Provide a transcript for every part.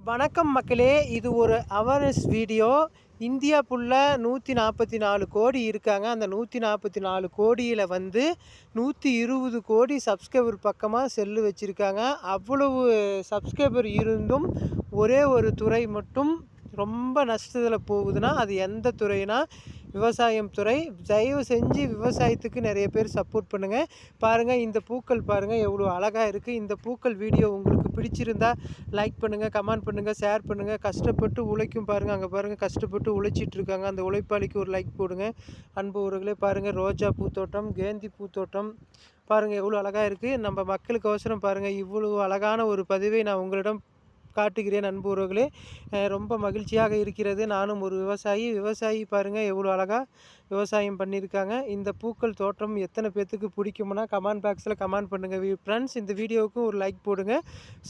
வணக்கம் மக்களே, இது ஒரு அவேர்னஸ் வீடியோ. இந்தியா ஃபுல்லா 144 கோடி இருக்காங்க. அந்த 144 கோடியில் 120 கோடி சப்ஸ்கிரைபர் பக்கமாக செல்லு வச்சுருக்காங்க. அவ்வளவு சப்ஸ்கிரைபர் இருந்தும் ஒரே ஒரு துறை மட்டும் ரொம்ப நஷ்டத்தில் போகுதுன்னா அது எந்த துறைனா விவசாயம் துறை. தயவு செஞ்சு விவசாயத்துக்கு நிறைய பேர் சப்போர்ட் பண்ணுங்கள். பாருங்கள், இந்த பூக்கள் பாருங்கள் எவ்வளோ அழகாக இருக்குது. இந்த பூக்கள் வீடியோ உங்களுக்கு பிடிச்சிருந்தா லைக் பண்ணுங்கள், கமெண்ட் பண்ணுங்கள், ஷேர் பண்ணுங்கள். கஷ்டப்பட்டு உழைக்கும் பாருங்கள், அங்கே பாருங்கள் கஷ்டப்பட்டு உழைச்சிட்ருக்காங்க. அந்த உழைப்பாளிக்கு ஒரு லைக் போடுங்க. அன்பு உறவுகளே பாருங்கள், ரோஜா பூத்தோட்டம், கேந்தி பூத்தோட்டம் பாருங்கள் எவ்வளோ அழகாக இருக்குது. நம்ம மக்களுக்கு அவசரம் பாருங்கள், இவ்வளோ அழகான ஒரு பதிவை நான் உங்களிடம் காட்டுகிறேன். அன்பு உறவுகளே, ரொம்ப மகிழ்ச்சியாக இருக்கிறது. நானும் ஒரு விவசாயி பாருங்கள் எவ்வளோ அழகாக விவசாயம் பண்ணியிருக்காங்க. இந்த பூக்கள் தோட்டம் எத்தனை பேர்த்துக்கு பிடிக்கும்னா கமெண்ட் பாக்ஸில் கமெண்ட் பண்ணுங்கள் ஃப்ரெண்ட்ஸ். இந்த வீடியோவுக்கு ஒரு லைக் போடுங்க,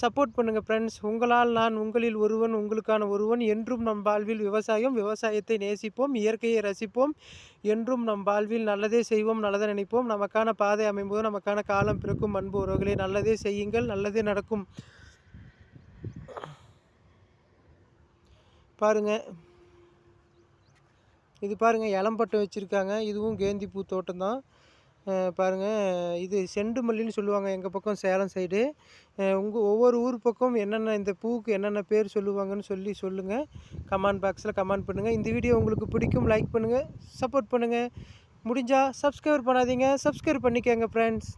சப்போர்ட் பண்ணுங்கள் ஃப்ரெண்ட்ஸ். உங்களால் நான், உங்களில் ஒருவன், உங்களுக்கான ஒருவன். என்றும் நம் வாழ்வில் விவசாயம், விவசாயத்தை நேசிப்போம், இயற்கையை ரசிப்போம். என்றும் நம் வாழ்வில் நல்லதே செய்வோம், நல்லதை நினைப்போம். நமக்கான பாதை அமையும்போது நமக்கான காலம் பிறக்கும். அன்பு உறவுகளே, நல்லதே செய்யுங்கள், நல்லதே நடக்கும். பாருங்கள், இது பாருங்கள் இளம்பட்டை வச்சுருக்காங்க. இதுவும் கேந்தி பூ தோட்டம் தான். பாருங்கள், இது செண்டு மல்லின்னு சொல்லுவாங்க எங்கள் பக்கம் சேலம் சைடு. ஒவ்வொரு ஊர் பக்கம் என்னென்ன இந்த பூவுக்கு என்னென்ன பேர் சொல்லுவாங்கன்னு சொல்லுங்கள். கமெண்ட் பாக்ஸில் கமெண்ட் பண்ணுங்கள். இந்த வீடியோ உங்களுக்கு பிடிக்கும், லைக் பண்ணுங்கள், சப்போர்ட் பண்ணுங்கள். முடிஞ்சால் சப்ஸ்கிரைப் பண்ணாதீங்க, சப்ஸ்கிரைப் பண்ணிக்கோங்க ஃப்ரெண்ட்ஸ்.